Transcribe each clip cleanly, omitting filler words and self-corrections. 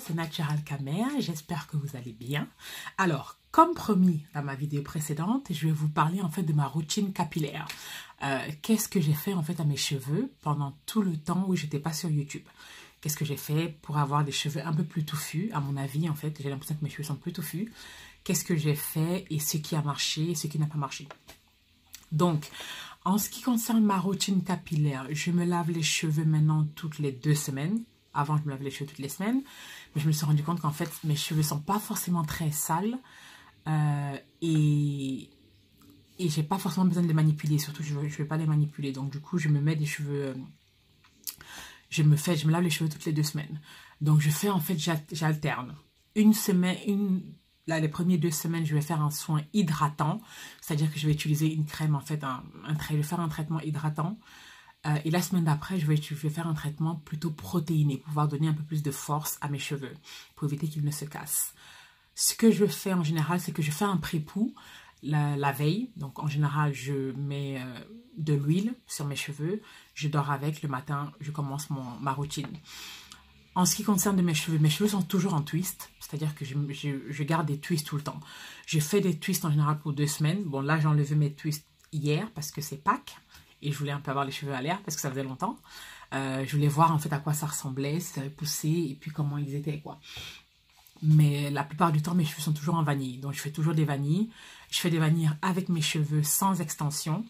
c'est Natural Kamer, j'espère que vous allez bien. Alors, comme promis dans ma vidéo précédente, je vais vous parler en fait de ma routine capillaire. Qu'est-ce que j'ai fait en fait à mes cheveux pendant tout le temps où j'étais pas sur YouTube? Qu'est-ce que j'ai fait pour avoir des cheveux un peu plus touffus? À mon avis, en fait, j'ai l'impression que mes cheveux sont plus touffus. Qu'est-ce que j'ai fait et ce qui a marché et ce qui n'a pas marché? Donc, en ce qui concerne ma routine capillaire, je me lave les cheveux maintenant toutes les 2 semaines. Avant, je me lavais les cheveux toutes les semaines. Mais je me suis rendu compte qu'en fait, mes cheveux ne sont pas forcément très sales. Et j'ai pas forcément besoin de les manipuler. Surtout, je ne vais pas les manipuler. Donc, du coup, je me mets des cheveux... je me lave les cheveux toutes les 2 semaines. Donc, je fais en fait, j'alterne. Une semaine, là, les premières 2 semaines, je vais faire un soin hydratant. C'est-à-dire que je vais utiliser une crème, en fait, je vais faire un traitement hydratant. Et la semaine d'après, je vais faire un traitement plutôt protéiné pour pouvoir donner un peu plus de force à mes cheveux, pour éviter qu'ils ne se cassent. Ce que je fais en général, c'est que je fais un pré-poux la veille. Donc en général, je mets de l'huile sur mes cheveux. Je dors avec. Le matin, je commence ma routine. En ce qui concerne mes cheveux sont toujours en twist. C'est-à-dire que je garde des twists tout le temps. Je fais des twists en général pour 2 semaines. Bon, là, j'ai enlevé mes twists hier parce que c'est Pâques. Et je voulais un peu avoir les cheveux à l'air parce que ça faisait longtemps. Je voulais voir en fait à quoi ça ressemblait, si ça avait poussé et puis comment ils étaient, quoi. Mais la plupart du temps, mes cheveux sont toujours en vanille. Donc, je fais toujours des vanilles. Je fais des vanilles avec mes cheveux sans extension.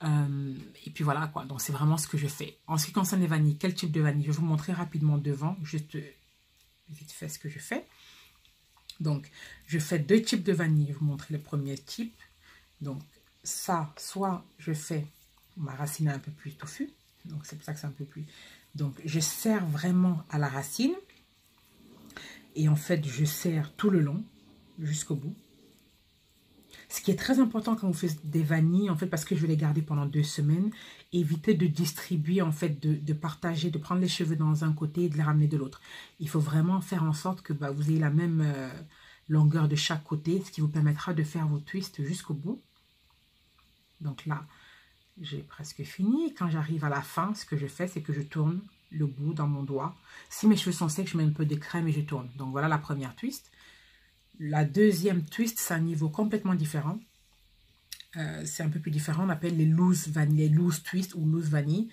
Et puis voilà, quoi. Donc, c'est vraiment ce que je fais. En ce qui concerne les vanilles, quel type de vanille? Je vais vous montrer rapidement devant, juste vite fait ce que je fais. Donc, je fais 2 types de vanille. Je vais vous montrer le premier type. Donc, ça, soit je fais... ma racine est un peu plus touffue, donc c'est pour ça que c'est un peu plus... Donc, je serre vraiment à la racine. Et en fait, je serre tout le long, jusqu'au bout. Ce qui est très important quand vous faites des vanilles, en fait, parce que je vais les garder pendant 2 semaines, évitez de distribuer, en fait, de partager, de prendre les cheveux dans un côté et de les ramener de l'autre. Il faut vraiment faire en sorte que vous ayez la même longueur de chaque côté, ce qui vous permettra de faire vos twists jusqu'au bout. Donc là... j'ai presque fini. Quand j'arrive à la fin, ce que je fais, c'est que je tourne le bout dans mon doigt. Si mes cheveux sont secs, je mets un peu de crème et je tourne. Donc voilà la première twist. La deuxième twist, c'est un niveau complètement différent. C'est un peu plus différent. On appelle les loose vanille, les loose twist ou loose vanille.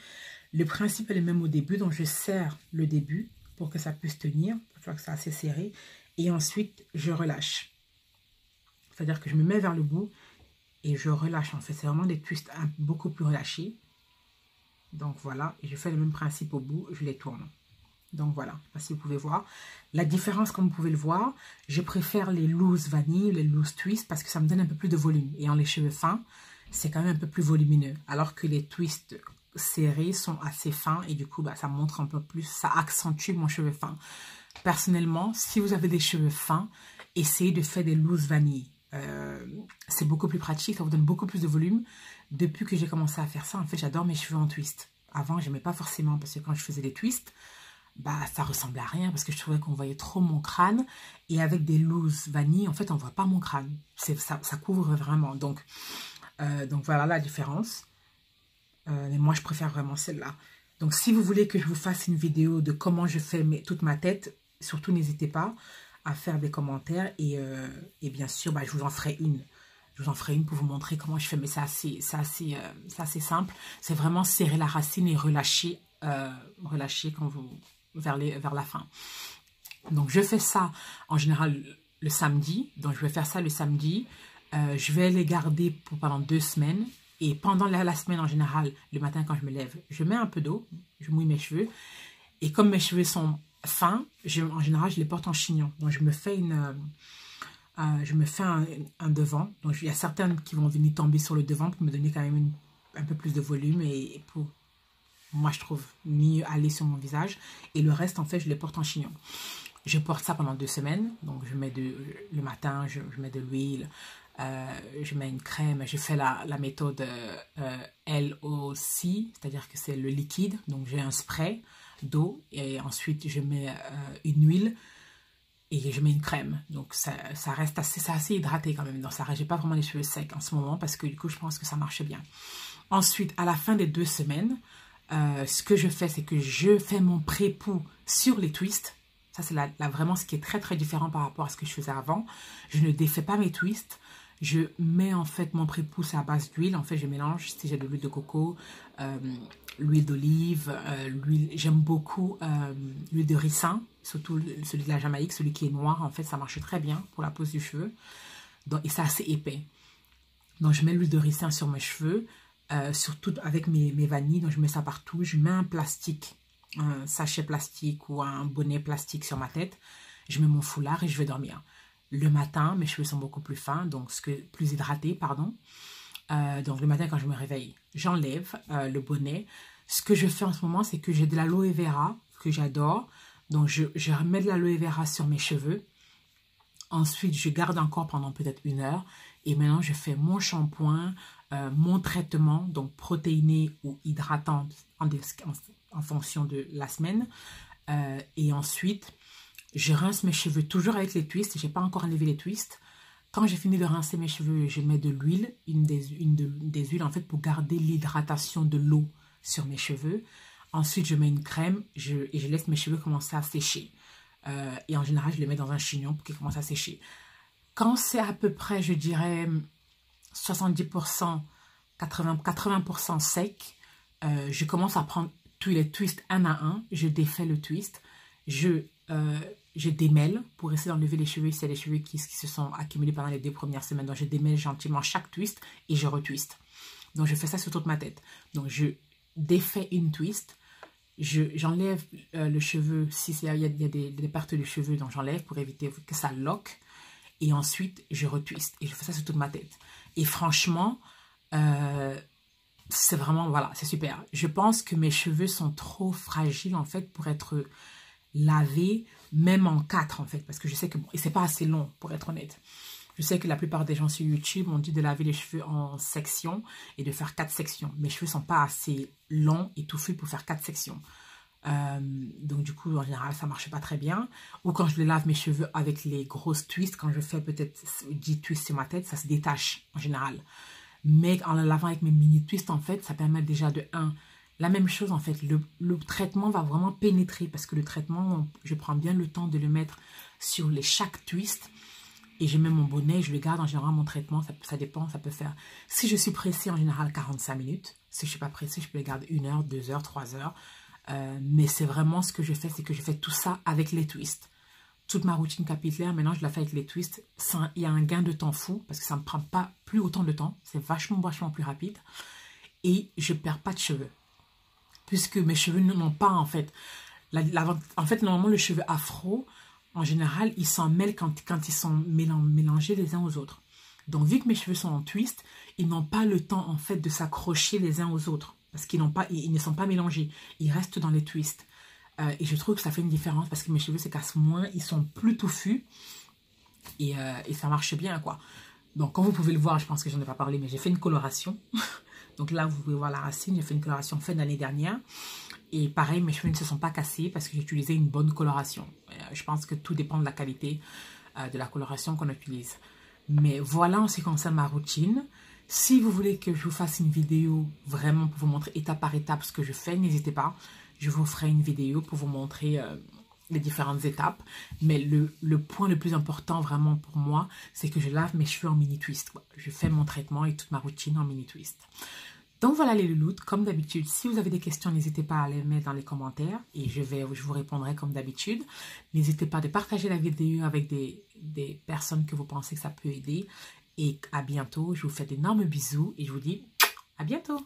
Le principe est le même au début. Donc je serre le début pour que ça puisse tenir. Tu vois que c'est assez serré. Et ensuite, je relâche. C'est-à-dire que je me mets vers le bout. Et je relâche en fait, c'est vraiment des twists beaucoup plus relâchés. Donc voilà, et je fais le même principe au bout, je les tourne. Donc voilà, si vous pouvez voir. La différence, comme vous pouvez le voir, je préfère les loose vanille, les loose twists, parce que ça me donne un peu plus de volume. Et en les cheveux fins, c'est quand même un peu plus volumineux. Alors que les twists serrés sont assez fins et du coup, ça montre un peu plus, ça accentue mon cheveu fin. Personnellement, si vous avez des cheveux fins, essayez de faire des loose vanille. C'est beaucoup plus pratique, ça vous donne beaucoup plus de volume. Depuis que j'ai commencé à faire ça, en fait, j'adore mes cheveux en twist. Avant, j'aimais pas forcément parce que quand je faisais des twists, ça ressemblait à rien parce que je trouvais qu'on voyait trop mon crâne. Et avec des loose vanille, en fait, on voit pas mon crâne. Ça couvre vraiment. Donc voilà la différence. Mais moi, je préfère vraiment celle-là. Donc, si vous voulez que je vous fasse une vidéo de comment je fais toute ma tête, surtout n'hésitez pas à faire des commentaires et bien sûr, je vous en ferai une. Je vous en ferai une pour vous montrer comment je fais, mais c'est assez simple. C'est vraiment serrer la racine et relâcher quand vers la fin. Donc, je fais ça en général le samedi. Donc, je vais faire ça le samedi. Je vais les garder pendant 2 semaines. Et pendant la semaine, en général, le matin quand je me lève, je mets un peu d'eau, je mouille mes cheveux. Et comme mes cheveux sont fins, en général, je les porte en chignon. Donc, je me fais un devant. Donc, il y a certaines qui vont venir tomber sur le devant pour me donner quand même un peu plus de volume et pour, moi, je trouve, mieux aller sur mon visage. Et le reste, en fait, je les porte en chignon. Je porte ça pendant 2 semaines. Donc, je mets le matin, je mets de l'huile, je mets une crème. Je fais la méthode LOC, c'est-à-dire que c'est le liquide. Donc, j'ai un spray d'eau et ensuite je mets une huile et je mets une crème. Donc ça reste assez hydraté quand même. Donc ça j'ai pas vraiment les cheveux secs en ce moment parce que du coup je pense que ça marche bien. Ensuite, à la fin des 2 semaines, ce que je fais, c'est que je fais mon pré-poux sur les twists. Ça, c'est vraiment ce qui est très, très différent par rapport à ce que je faisais avant. Je ne défais pas mes twists. Je mets en fait mon pré-pousse à base d'huile. En fait, je mélange si j'ai de l'huile de coco, l'huile d'olive, j'aime beaucoup l'huile de ricin, surtout celui de la Jamaïque, celui qui est noir. En fait, ça marche très bien pour la pose du cheveu. Donc, et c'est assez épais. Donc, je mets l'huile de ricin sur mes cheveux, surtout avec mes vanilles. Donc, je mets ça partout. Je mets un plastique, un sachet plastique ou un bonnet plastique sur ma tête. Je mets mon foulard et je vais dormir. Le matin, mes cheveux sont beaucoup plus fins, donc plus hydratés, pardon. Donc, le matin, quand je me réveille, j'enlève le bonnet. Ce que je fais en ce moment, c'est que j'ai de l'aloe vera, que j'adore. Donc, je remets de l'aloe vera sur mes cheveux. Ensuite, je garde encore pendant peut-être 1 heure. Et maintenant, je fais mon shampoing, mon traitement, donc protéiné ou hydratant en fonction de la semaine. Et ensuite, je rince mes cheveux toujours avec les twists. Je n'ai pas encore enlevé les twists. Quand j'ai fini de rincer mes cheveux, je mets de l'huile, une des huiles en fait pour garder l'hydratation de l'eau sur mes cheveux. Ensuite, je mets une crème et je laisse mes cheveux commencer à sécher. Et en général, je les mets dans un chignon pour qu'ils commencent à sécher. Quand c'est à peu près, je dirais, 70%, 80% sec, je commence à prendre tous les twists un à un. Je défais le twist. Je démêle pour essayer d'enlever les cheveux. C'est les cheveux qui se sont accumulés pendant les 2 premières semaines. Donc, je démêle gentiment chaque twist et je retwiste. Donc, je fais ça sur toute ma tête. Donc, je défais une twist. J'enlève le cheveu. S'il y a des pertes de cheveux, donc j'enlève pour éviter que ça loque. Et ensuite, je retwiste. Et je fais ça sur toute ma tête. Et franchement, c'est vraiment, voilà, c'est super. Je pense que mes cheveux sont trop fragiles, en fait, pour être lavés, même en 4, en fait. Parce que je sais que, et c'est pas assez long, pour être honnête. Je sais que la plupart des gens sur YouTube m'ont dit de laver les cheveux en sections et de faire 4 sections. Mes cheveux sont pas assez longs et touffus pour faire 4 sections. Donc du coup, en général, ça marche pas très bien. Ou quand je les lave mes cheveux avec les grosses twists, quand je fais peut-être 10 twists sur ma tête, ça se détache en général. Mais en le lavant avec mes mini twists, en fait, ça permet déjà de 1. La même chose, en fait, le traitement va vraiment pénétrer parce que le traitement, je prends bien le temps de le mettre sur chaque twist. Et je mets mon bonnet, je le garde en général, mon traitement, ça dépend, ça peut faire. Si je suis pressée, en général, 45 minutes. Si je ne suis pas pressée, je peux les garder 1 heure, 2 heures, 3 heures. Mais c'est vraiment ce que je fais, c'est que je fais tout ça avec les twists. Toute ma routine capillaire, maintenant, je la fais avec les twists. Il y a un gain de temps fou parce que ça ne me prend pas plus autant de temps. C'est vachement plus rapide. Et je ne perds pas de cheveux. Puisque mes cheveux n'ont pas, en fait... En fait, normalement, le cheveu afro... En général, ils s'en mêlent quand ils sont mélangés les uns aux autres. Donc, vu que mes cheveux sont en twist, ils n'ont pas le temps, en fait, de s'accrocher les uns aux autres. Parce qu'ils ne sont pas mélangés. Ils restent dans les twists. Et je trouve que ça fait une différence parce que mes cheveux se cassent moins. Ils sont plus touffus. Et ça marche bien, quoi. Donc, comme vous pouvez le voir, je pense que j'en ai pas parlé, mais j'ai fait une coloration. Donc là, vous pouvez voir la racine. J'ai fait une coloration fin d'année dernière. Et pareil, mes cheveux ne se sont pas cassés parce que j'ai utilisé une bonne coloration. Je pense que tout dépend de la qualité de la coloration qu'on utilise. Mais voilà en ce qui concerne ma routine. Si vous voulez que je vous fasse une vidéo vraiment pour vous montrer étape par étape ce que je fais, n'hésitez pas. Je vous ferai une vidéo pour vous montrer les différentes étapes. Mais le point le plus important vraiment pour moi, c'est que je lave mes cheveux en mini twist. Je fais mon traitement et toute ma routine en mini twist. Donc voilà les louloutes, comme d'habitude, si vous avez des questions, n'hésitez pas à les mettre dans les commentaires et je vous répondrai comme d'habitude. N'hésitez pas de partager la vidéo avec des personnes que vous pensez que ça peut aider. Et à bientôt, je vous fais d'énormes bisous et je vous dis à bientôt.